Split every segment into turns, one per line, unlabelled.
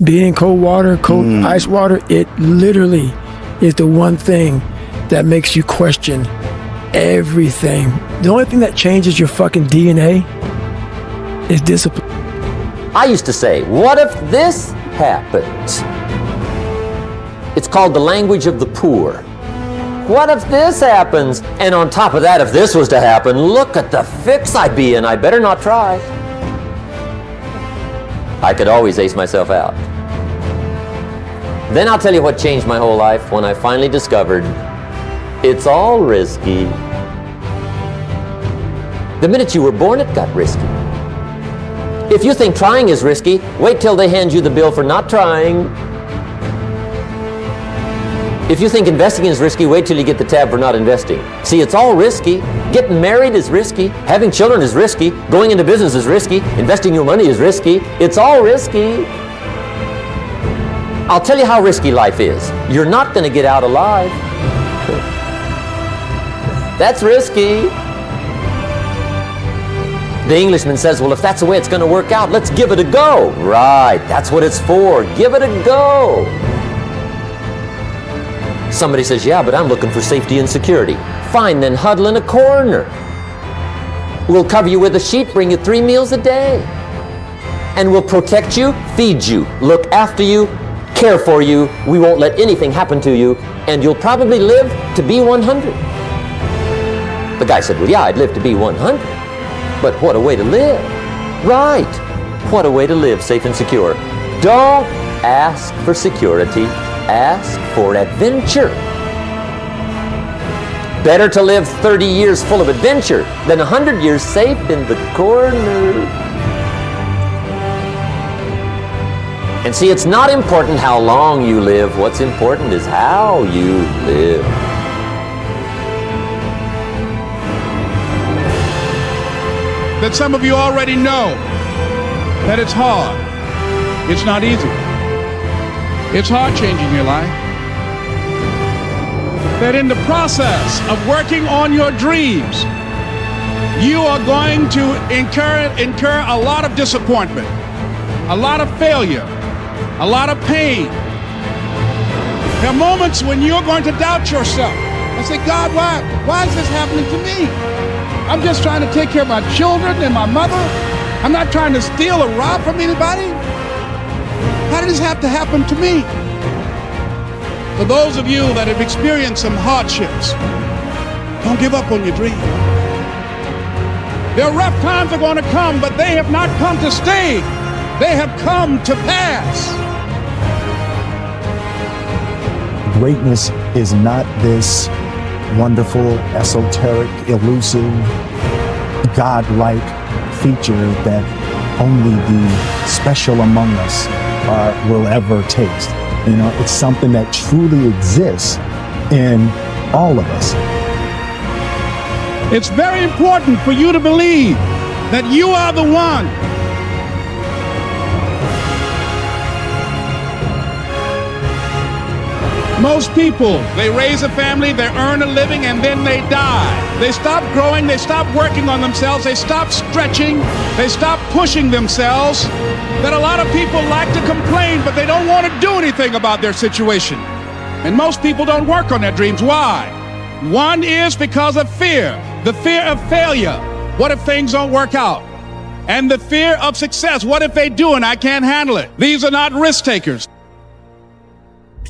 Being in cold water, ice water, it literally is the one thing that makes you question everything. The only thing that changes your fucking DNA is discipline.
I used to say, what if this happens? It's called the language of the poor. What if this happens? And on top of that, if this was to happen, look at the fix I'd be in. I better not try. I could always ace myself out. Then I'll tell you what changed my whole life when I finally discovered it's all risky. The minute you were born, it got risky. If you think trying is risky, wait till they hand you the bill for not trying. If you think investing is risky, wait till you get the tab for not investing. See, it's all risky. Getting married is risky. Having children is risky. Going into business is risky. Investing your money is risky. It's all risky. I'll tell you how risky life is. You're not going to get out alive. That's risky. The Englishman says, well, if that's the way it's going to work out, let's give it a go. Right, that's what it's for. Give it a go. Somebody says, yeah, but I'm looking for safety and security. Fine, then huddle in a corner. We'll cover you with a sheet, bring you 3 meals a day. And we'll protect you, feed you, look after you, care for you. We won't let anything happen to you, and you'll probably live to be 100. The guy said, well, yeah, I'd live to be 100. But what a way to live. Right. What a way to live safe and secure. Don't ask for security. Ask for adventure. Better to live 30 years full of adventure than 100 years safe in the corner. And see, it's not important how long you live. What's important is how you live.
That some of you already know that it's hard. It's not easy. It's hard changing your life. That in the process of working on your dreams, you are going to incur a lot of disappointment, a lot of failure, a lot of pain. There are moments when you're going to doubt yourself and say, God, why is this happening to me? I'm just trying to take care of my children and my mother. I'm not trying to steal or rob from anybody. How did this have to happen to me? For those of you that have experienced some hardships, don't give up on your dream. There are rough times are going to come, but they have not come to stay. They have come to pass.
Greatness is not this wonderful, esoteric, elusive, God-like feature that only the special among us will ever taste. You know, it's something that truly exists in all of us.
It's very important for you to believe that you are the one. Most people, they raise a family, they earn a living, and then they die. They stop growing, they stop working on themselves, they stop stretching, they stop pushing themselves. That a lot of people like to complain, but they don't want to do anything about their situation. And most people don't work on their dreams. Why? One is because of fear. The fear of failure. What if things don't work out? And the fear of success. What if they do and I can't handle it? These are not risk takers.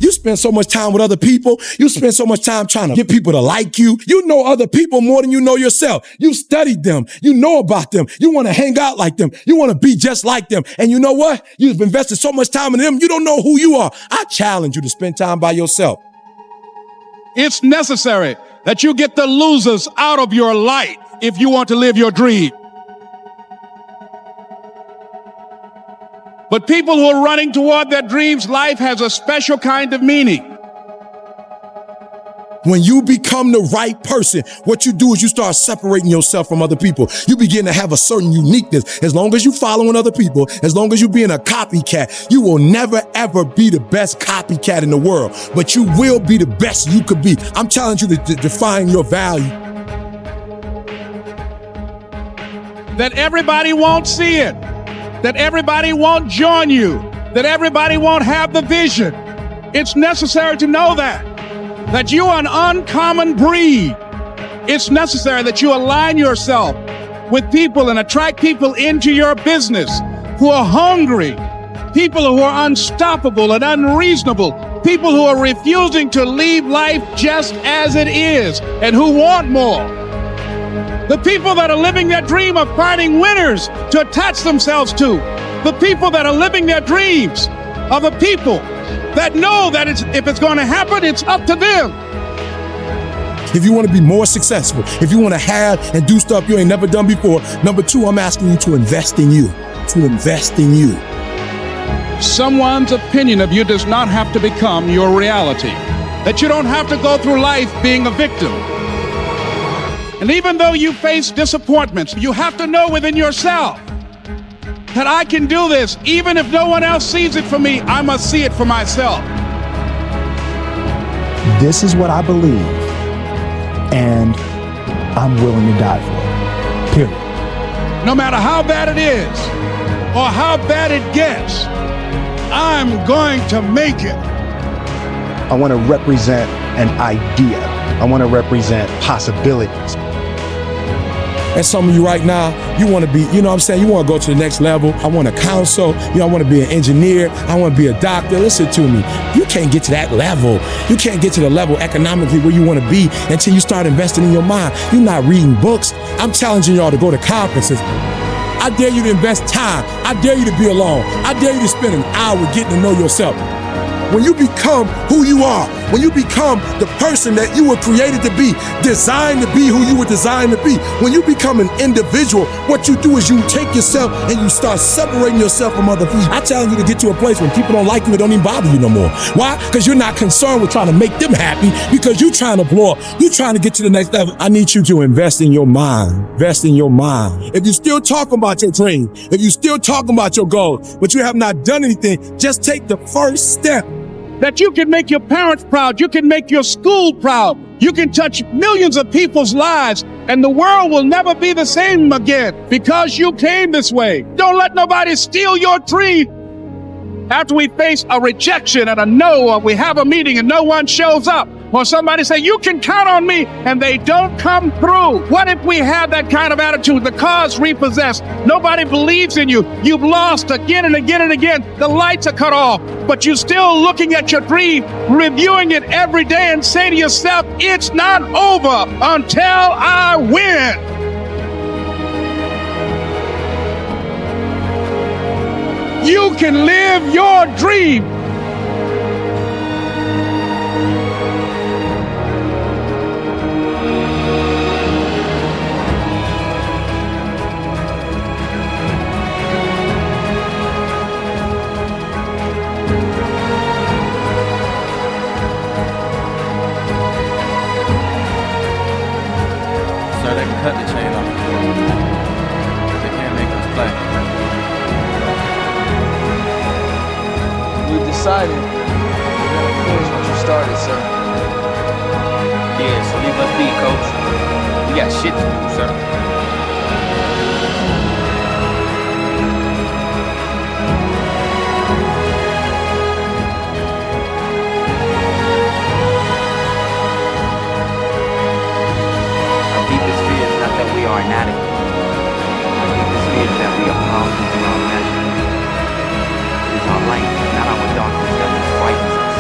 You spend so much time with other people. You spend so much time trying to get people to like you. You know other people more than you know yourself. You studied them. You know about them. You want to hang out like them. You want to be just like them. And you know what? You've invested so much time in them. You don't know who you are. I challenge you to spend time by yourself.
It's necessary that you get the losers out of your life if you want to live your dream. But people who are running toward their dreams, life has a special kind of meaning.
When you become the right person, what you do is you start separating yourself from other people. You begin to have a certain uniqueness. As long as you're following other people, as long as you're being a copycat, you will never, ever be the best copycat in the world. But you will be the best you could be. I'm challenging you to define your value.
That everybody won't see it. That everybody won't join you. that everybody won't have the vision. It's necessary to know that you are an uncommon breed. It's necessary that you align yourself with people and attract people into your business who are hungry, people who are unstoppable and unreasonable, people who are refusing to leave life just as it is and who want more. The people that are living their dream of finding winners to attach themselves to. The people that are living their dreams are the people that know that if it's going to happen, it's up to them.
If you want to be more successful, if you want to have and do stuff you ain't never done before, number two, I'm asking you to invest in you. To invest in you.
Someone's opinion of you does not have to become your reality. That you don't have to go through life being a victim. And even though you face disappointments, you have to know within yourself that I can do this. Even if no one else sees it for me, I must see it for myself.
This is what I believe, and I'm willing to die for it. Period.
No matter how bad it is or how bad it gets, I'm going to make it.
I want to represent an idea. I want to represent possibilities.
And some of you right now, you want to be, you know what I'm saying? You want to go to the next level. I want to counsel. You know, I want to be an engineer. I want to be a doctor. Listen to me. You can't get to that level. You can't get to the level economically where you want to be until you start investing in your mind. You're not reading books. I'm challenging y'all to go to conferences. I dare you to invest time. I dare you to be alone. I dare you to spend an hour getting to know yourself. When you become who you are, when you become the person that you were created to be, designed to be who you were designed to be, when you become an individual, what you do is you take yourself and you start separating yourself from other people. I challenge you to get to a place when people don't like you, it don't even bother you no more. Why? Because you're not concerned with trying to make them happy, because you're trying to blow up. You're trying to get to the next level. I need you to invest in your mind. Invest in your mind. If you're still talking about your dream, if you're still talking about your goal, but you have not done anything, just take the first step.
That you can make your parents proud, you can make your school proud, you can touch millions of people's lives, and the world will never be the same again because you came this way. Don't let nobody steal your dream. After we face a rejection and a no, or we have a meeting and no one shows up, or somebody say, you can count on me, and they don't come through. What if we have that kind of attitude? The car's repossessed. Nobody believes in you. You've lost again and again and again. The lights are cut off, but you're still looking at your dream, reviewing it every day, and say to yourself, it's not over until I win. You can live your dream.
Cut the chain off because they can't make us play.
We've decided we're going to finish what you started, sir.
Yeah, so leave us be, coach. We got shit to do, sir.
We are inadequate. Our deepest fear is that we are powerful beyond measure. It is our light, not our darkness, that which frightens us.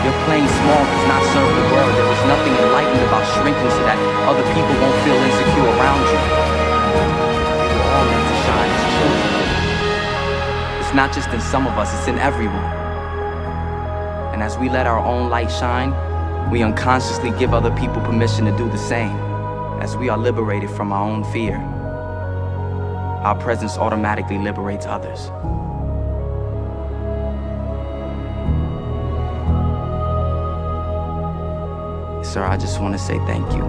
Your playing small does not serve the world. There is nothing enlightened about shrinking so that other people won't feel insecure around you. We were all meant to shine as children. It's not just in some of us, it's in everyone. And as we let our own light shine, we unconsciously give other people permission to do the same. As we are liberated from our own fear, our presence automatically liberates others. Sir, I just want to say thank you.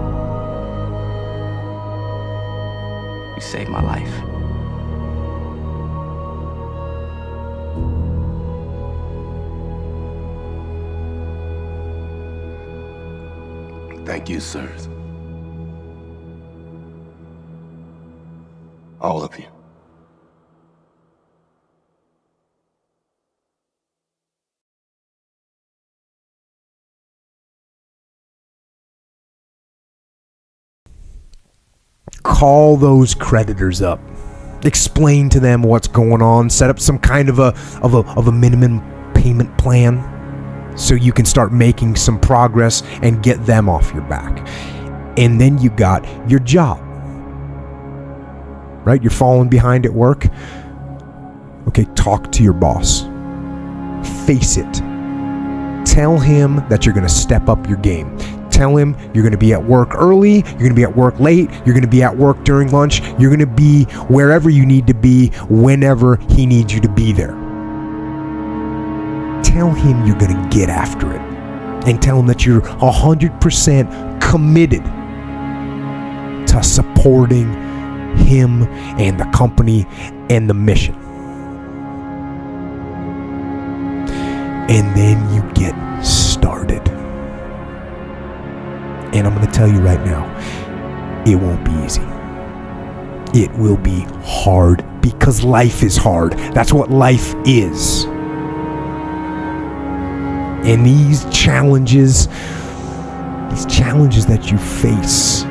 You saved my life.
Thank you, sirs. All of you. call those creditors up. Explain to them what's going on. Set up some kind of a minimum payment plan so you can start making some progress and get them off your back. And then you got your job. Right? You're falling behind at work. Okay, talk to your boss. Face it. Tell him that you're going to step up your game. Tell him you're going to be at work early, you're going to be at work late, you're going to be at work during lunch, you're going to be wherever you need to be whenever he needs you to be there. Tell him you're going to get after it. And tell him that you're 100% committed to supporting him and the company and the mission. And then you get started. And I'm going to tell you right now, it won't be easy. It will be hard because life is hard. That's what life is. And these challenges that you face,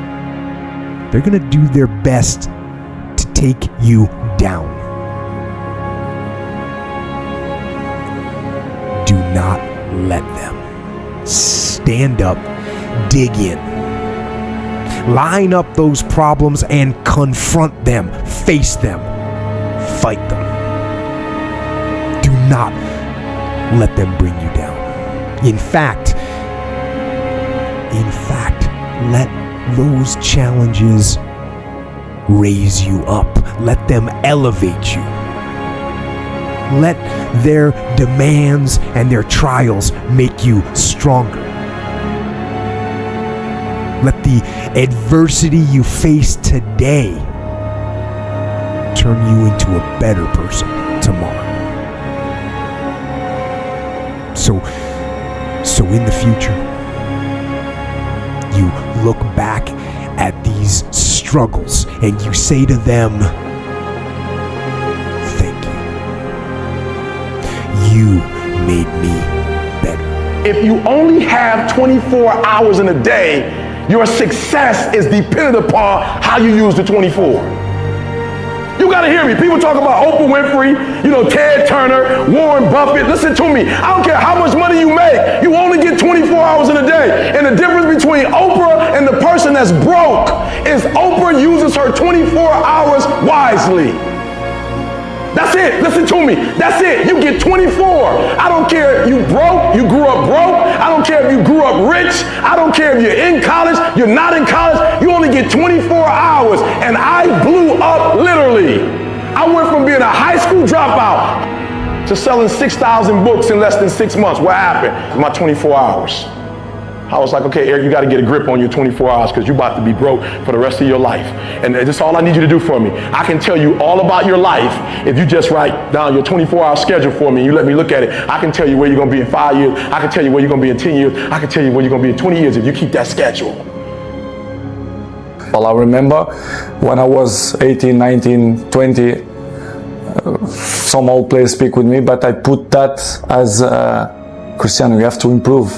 they're going to do their best to take you down. Do not let them. Stand up, dig in. Line up those problems and confront them. Face them. Fight them. Do not let them bring you down. In fact, let those challenges raise you up. Let them elevate you. Let their demands and their trials make you stronger. Let the adversity you face today turn you into a better person tomorrow. So in the future, you look back at these struggles and you say to them, thank you. You made me better.
If you only have 24 hours in a day, your success is dependent upon how you use the 24. You gotta hear me. People talk about Oprah Winfrey, Ted Turner, Warren Buffett. Listen to me. I don't care how much money you make. You only get 24 hours in a day. And the difference between Oprah and the person that's broke is Oprah uses her 24 hours wisely. That's it. Listen to me. That's it. You get 24. I don't care if you broke, you grew up broke. I don't care if you grew up rich. I don't care if you're in college, you're not in college. You only get 24 hours. And I blew up literally. I went from being a high school dropout to selling 6,000 books in less than 6 months. What happened? My 24 hours. I was like, okay, Eric, you got to get a grip on your 24 hours because you're about to be broke for the rest of your life. And that's all I need you to do for me. I can tell you all about your life if you just write down your 24-hour schedule for me and you let me look at it. I can tell you where you're going to be in 5 years. I can tell you where you're going to be in 10 years. I can tell you where you're going to be in 20 years if you keep that schedule.
Well, I remember when I was 18, 19, 20, some old players speak with me, but I put that as Cristiano, you have to improve.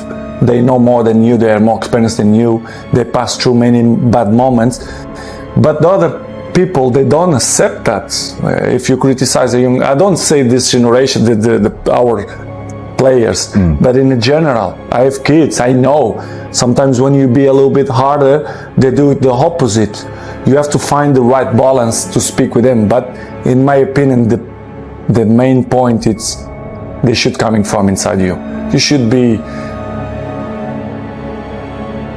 They know more than you, they are more experienced than you, they pass through many bad moments. But the other people, they don't accept that. If you criticize a young, I don't say this generation, our players, but in general, I have kids, I know. Sometimes when you be a little bit harder, they do it the opposite. You have to find the right balance to speak with them. But in my opinion, the main point is they should coming from inside you. You should be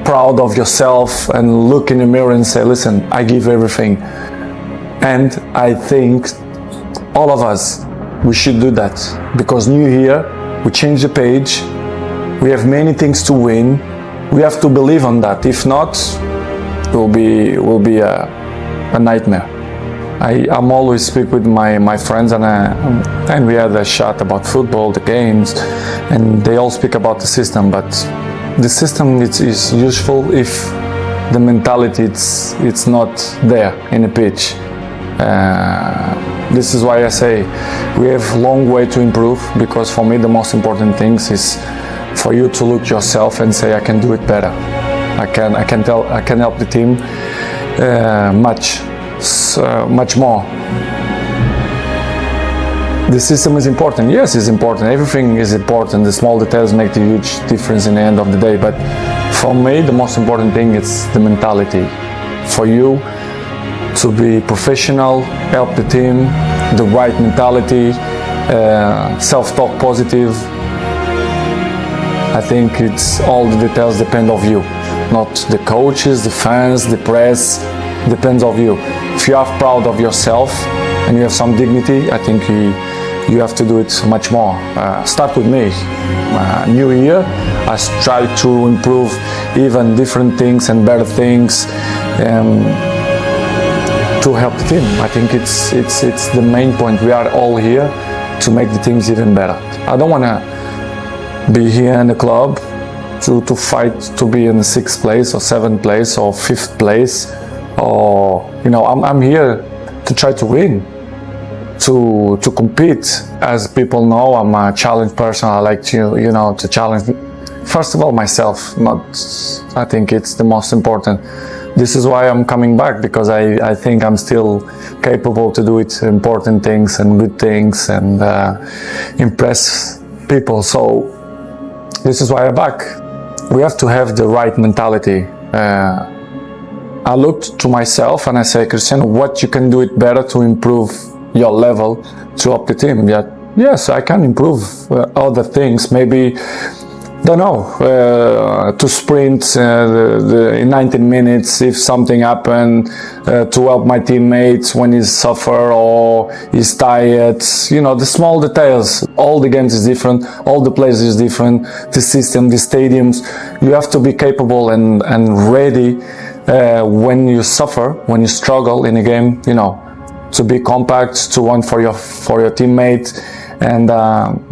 proud of yourself and look in the mirror and say, listen, I give everything. And I think all of us, we should do that, because new year, we change the page, we have many things to win, we have to believe on that. If not, it will be a nightmare. I'm always speak with my friends and we had a chat about football, the games, and they all speak about the system, but the system is useful if the mentality it's not there in the pitch. This is why I say we have a long way to improve, because for me the most important things is for you to look yourself and say, I can do it better. I can help the team much more. The system is important. Yes, it's important. Everything is important. The small details make the huge difference in the end of the day. But for me, the most important thing is the mentality. For you to be professional, help the team, the right mentality, self-talk positive. I think it's all the details depend of you, not the coaches, the fans, the press. Depends of you. If you are proud of yourself and you have some dignity, I think you have to do it much more. Start with me. New year, I try to improve even different things and better things to help the team. I think it's the main point. We are all here to make the teams even better. I don't want to be here in the club to fight to be in the 6th place or 7th place or 5th place, or I'm here to try to win, to compete. As people know, I'm a challenge person. I like to challenge, first of all, myself. I think it's the most important. This is why I'm coming back, because I think I'm still capable to do it, important things and good things, and impress people. So this is why I'm back. We have to have the right mentality. I looked to myself and I say, Cristiano, what you can do it better to improve your level to up the team? Yes, I can improve other things. Maybe, don't know, to sprint in 19 minutes if something happened, to help my teammates when he's suffer or he's tired. The small details. All the games is different, all the players is different, the system, the stadiums. You have to be capable and ready when you suffer, when you struggle in a game, to be compact, to want for your teammate, and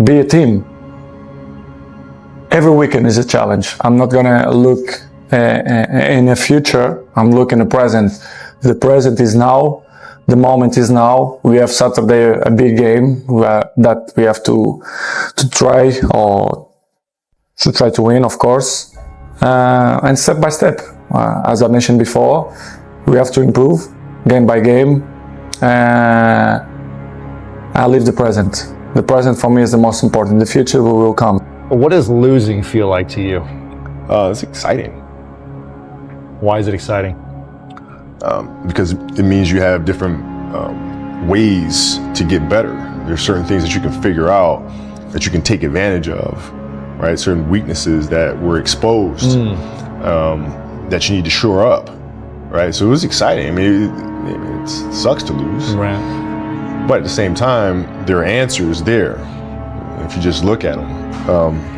be a team. Every weekend is a challenge. I'm not gonna look in the future. I'm looking at the present. The present is now. The moment is now. We have Saturday a big game that we have to try to win, of course, and step by step. As I mentioned before, we have to improve game by game. I live the present. The present for me is the most important. The future will come.
What does losing feel like to you?
It's exciting.
Why is it exciting?
Because it means you have different ways to get better. There's certain things that you can figure out, that you can take advantage of, right? Certain weaknesses that were exposed that you need to shore up, right? So it was exciting. I mean, it sucks to lose,
right?
But at the same time, there are answers there if you just look at them.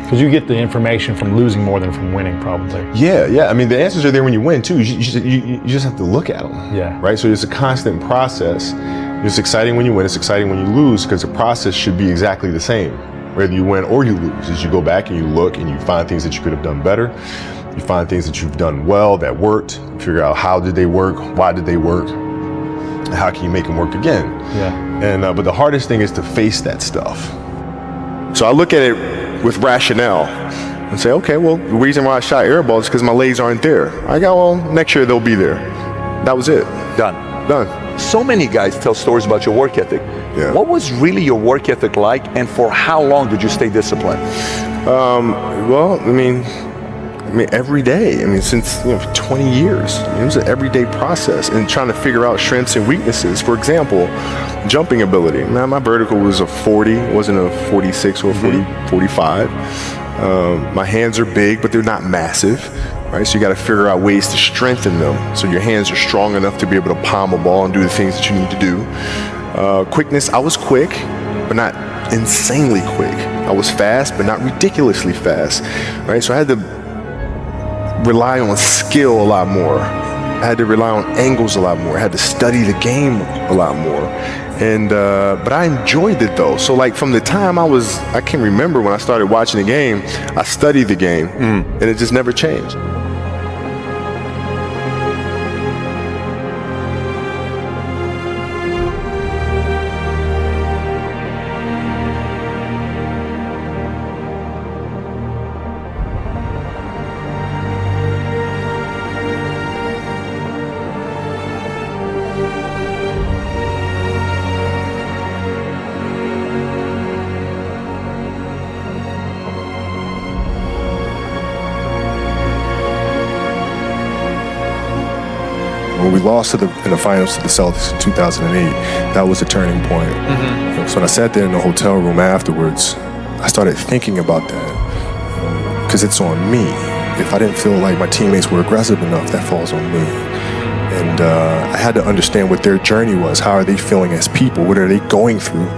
Because you get the information from losing more than from winning, probably.
Yeah. I mean, the answers are there when you win too. You just have to look at them.
Yeah.
Right. So it's a constant process. It's exciting when you win. It's exciting when you lose, because the process should be exactly the same, whether you win or you lose. As you go back and you look and you find things that you could have done better. You find things that you've done well that worked. You figure out how did they work, why did they work, and how can you make them work again.
Yeah.
And but the hardest thing is to face that stuff. So I look at it with rationale and say, okay, well, the reason why I shot air balls is because my legs aren't there. I go, well, next year they'll be there. That was it.
Done. So many guys tell stories about your work ethic.
Yeah.
What was really your work ethic like, and for how long did you stay disciplined?
Well, I mean, every day. I mean, since 20 years, it was an everyday process, and trying to figure out strengths and weaknesses. For example, jumping ability. Now, my vertical was a 40, it wasn't a 46 or a 45. My hands are big, but they're not massive, right? So you got to figure out ways to strengthen them, so your hands are strong enough to be able to palm a ball and do the things that you need to do. Quickness, I was quick, but not insanely quick. I was fast, but not ridiculously fast, right? So I had to rely on skill a lot more. I had to rely on angles a lot more. I had to study the game a lot more. And but I enjoyed it though. So like from the time I can remember when I started watching the game, I studied the game, and it just never changed. when we lost in the finals to the Celtics in 2008, that was a turning point. So when I sat there in the hotel room afterwards, I started thinking about that, because it's on me. If I didn't feel like my teammates were aggressive enough, that falls on me. And I had to understand what their journey was. How are they feeling as people? What are they going through?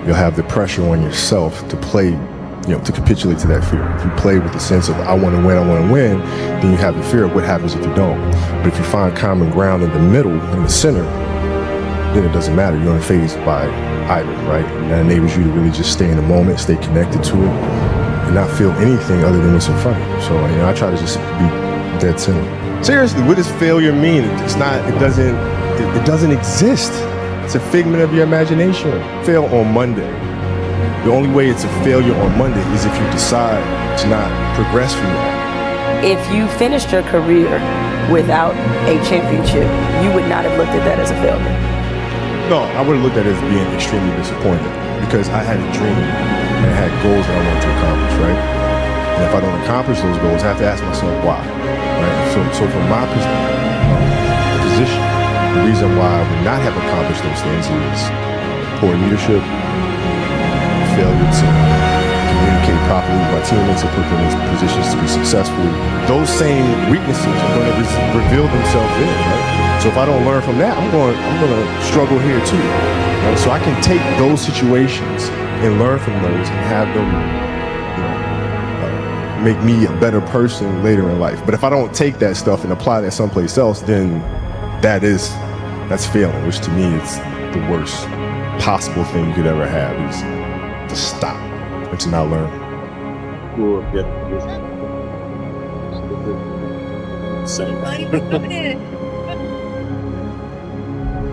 You'll have the pressure on yourself to play, to capitulate to that fear. If you play with the sense of, I want to win, then you have the fear of what happens if you don't. But if you find common ground in the middle, in the center, then it doesn't matter. You're unfazed by either, right? And that enables you to really just stay in the moment, stay connected to it, and not feel anything other than what's in front of you. So, I try to just be dead center. Seriously, what does failure mean? It doesn't exist. It's a figment of your imagination. Fail on Monday. The only way it's a failure on Monday is if you decide to not progress from that.
If you finished your career without a championship, you would not have looked at that as a failure.
No, I would have looked at it as being extremely disappointed, because I had a dream and I had goals that I wanted to accomplish, right? And if I don't accomplish those goals, I have to ask myself why, right? So from my position, the reason why I would not have accomplished those things is poor leadership, failure to communicate properly with my teammates and put them in positions to be successful. Those same weaknesses are going to reveal themselves in, right? So if I don't learn from that, I'm going to struggle here too. Right? So I can take those situations and learn from those and have them, make me a better person later in life. But if I don't take that stuff and apply that someplace else, then that's failing, which to me is the worst possible thing you could ever have, is to stop and to not learn.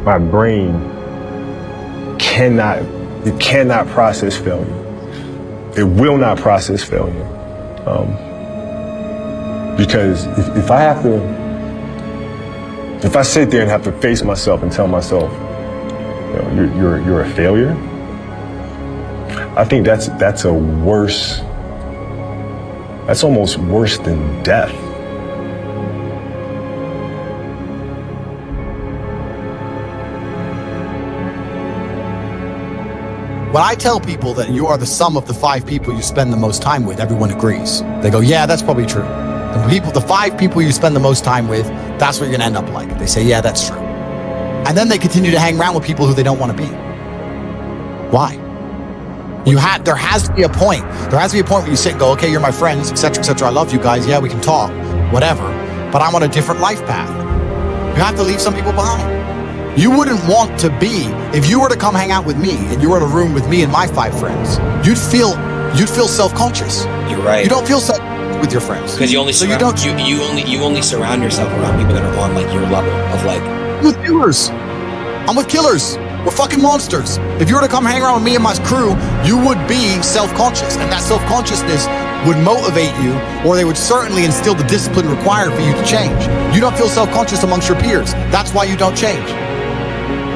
My brain cannot process failure. It will not process failure. Because if I sit there and have to face myself and tell myself, you're a failure, I think that's almost worse than death.
When I tell people that you are the sum of the 5 people you spend the most time with, everyone agrees. They go, yeah, that's probably true. The 5 people you spend the most time with, that's what you're gonna end up like. They say, yeah, that's true. And then they continue to hang around with people who they don't want to be. Why? There has to be a point. There has to be a point where you sit and go, okay, you're my friends, etc., etc. I love you guys. Yeah, we can talk, whatever. But I'm on a different life path. You have to leave some people behind. You wouldn't want to be, if you were to come hang out with me and you were in a room with me and my 5 friends, you'd feel self-conscious.
You're right.
You don't feel with your friends.
Because you only surround yourself around people that are on like your level of like.
With killers. I'm with killers. We're fucking monsters. If you were to come hang around with me and my crew, you would be self-conscious, and that self-consciousness would motivate you, or they would certainly instill the discipline required for you to change. You don't feel self-conscious amongst your peers. That's why you don't change.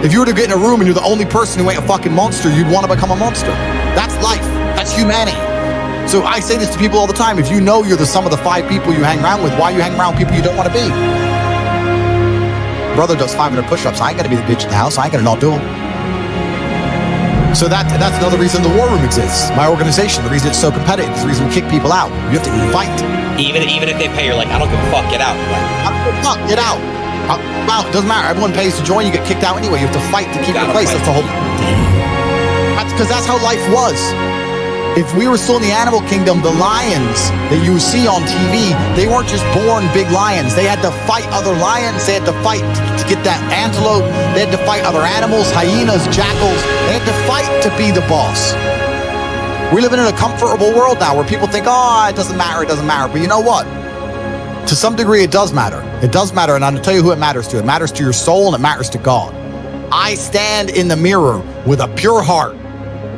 If you were to get in a room and you're the only person who ain't a fucking monster, you'd want to become a monster. That's life. That's humanity. So I say this to people all the time. If you know you're the sum of the 5 people you hang around with, why you hang around with people you don't want to be? Brother does 500 push-ups. I ain't gonna be the bitch in the house. I ain't gonna not do them. So that's another reason the war room exists. My organization, the reason it's so competitive, is the reason we kick people out. You have to fight.
Even if they pay, you're like, I don't give a fuck, get out.
I don't give a fuck, get out. Well, it doesn't matter. Everyone pays to join. You get kicked out anyway. You have to fight to keep your place. That's the whole. That's because that's how life was. If we were still in the animal kingdom, the lions that you see on TV, they weren't just born big lions. They had to fight other lions. They had to fight to get that antelope. They had to fight other animals, hyenas, jackals. They had to fight to be the boss. We're living in a comfortable world now where people think, oh, it doesn't matter, it doesn't matter. But you know what? To some degree, it does matter. It does matter, and I'm going to tell you who it matters to. It matters to your soul, and it matters to God. I stand in the mirror with a pure heart.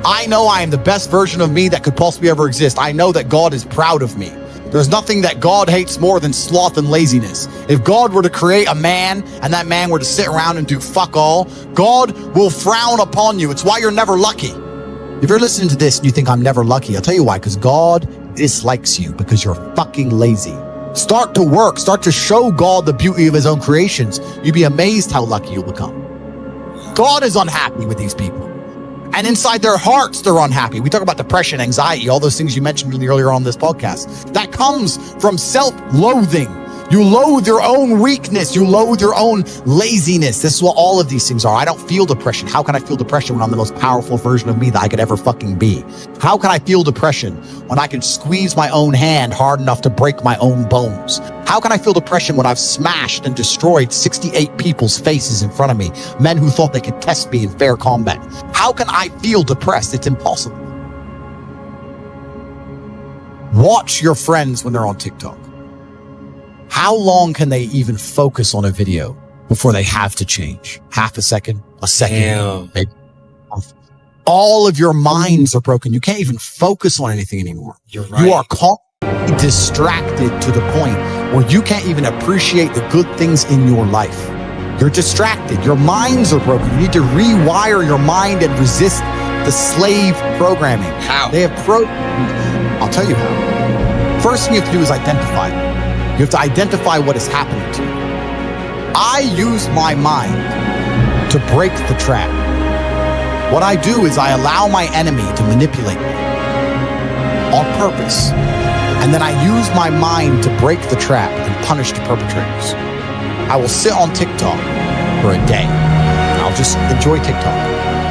I know I am the best version of me that could possibly ever exist. I know that God is proud of me. There's nothing that God hates more than sloth and laziness. If God were to create a man, and that man were to sit around and do fuck all, God will frown upon you. It's why you're never lucky. If you're listening to this and you think I'm never lucky, I'll tell you why, because God dislikes you because you're fucking lazy. Start to work, start to show God the beauty of his own creations. You'd be amazed how lucky you'll become. God is unhappy with these people. And inside their hearts, they're unhappy. We talk about depression, anxiety, all those things you mentioned earlier on this podcast. That comes from self-loathing. You loathe your own weakness. You loathe your own laziness. This is what all of these things are. I don't feel depression. How can I feel depression when I'm the most powerful version of me that I could ever fucking be? How can I feel depression when I can squeeze my own hand hard enough to break my own bones? How can I feel depression when I've smashed and destroyed 68 people's faces in front of me, men who thought they could test me in fair combat? How can I feel depressed? It's impossible. Watch your friends when they're on TikTok. How long can they even focus on a video before they have to change? Half a second, a second, maybe. All of your minds are broken. You can't even focus on anything anymore.
You're right.
You are constantly distracted to the point where you can't even appreciate the good things in your life. You're distracted. Your minds are broken. You need to rewire your mind and resist the slave programming.
How?
They have I'll tell you how. First thing you have to do is identify it. You have to identify what is happening to you. I use my mind to break the trap. What I do is I allow my enemy to manipulate me on purpose. And then I use my mind to break the trap and punish the perpetrators. I will sit on TikTok for a day. I'll just enjoy TikTok.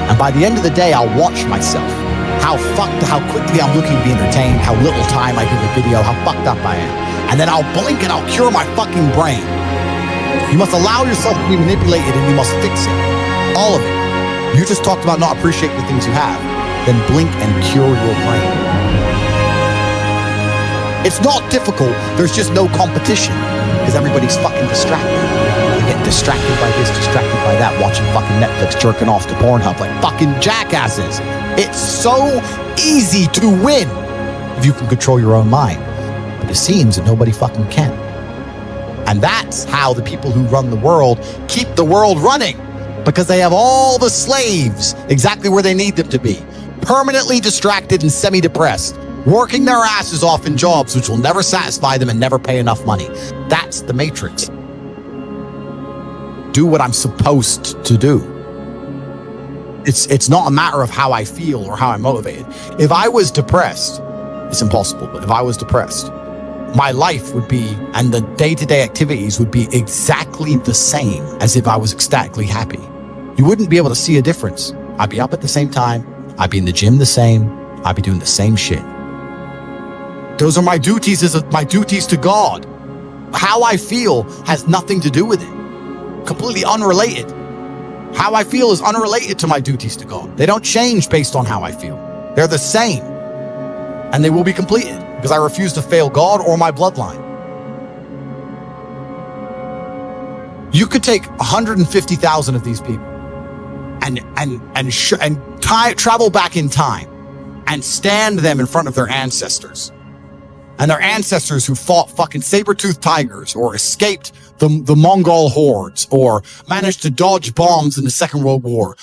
And by the end of the day, I'll watch myself. How quickly I'm looking to be entertained, how little time I give a video, how fucked up I am. And then I'll blink and I'll cure my fucking brain. You must allow yourself to be manipulated and you must fix it. All of it. You just talked about not appreciating the things you have. Then blink and cure your brain. It's not difficult. There's just no competition because everybody's fucking distracted. They get distracted by this, distracted by that, watching fucking Netflix, jerking off to Pornhub like fucking jackasses. It's so easy to win if you can control your own mind. But it seems that nobody fucking can. And that's how the people who run the world keep the world running, because they have all the slaves exactly where they need them to be, permanently distracted and semi-depressed, working their asses off in jobs which will never satisfy them and never pay enough money. That's the matrix. Do what I'm supposed to do. It's not a matter of how I feel or how I'm motivated. If I was depressed, it's impossible, but if I was depressed, my life would be, and the day-to-day activities would be exactly the same as if I was ecstatically happy. You wouldn't be able to see a difference. I'd be up at the same time. I'd be in the gym the same. I'd be doing the same shit. Those are my duties my duties to God. How I feel has nothing to do with it. Completely unrelated. How I feel is unrelated to my duties to God. They don't change based on how I feel. They're the same. And they will be completed because I refuse to fail God or my bloodline. You could take 150,000 of these people and travel back in time and stand them in front of their ancestors. And their ancestors who fought fucking saber-toothed tigers or escaped the Mongol hordes or managed to dodge bombs in the Second World War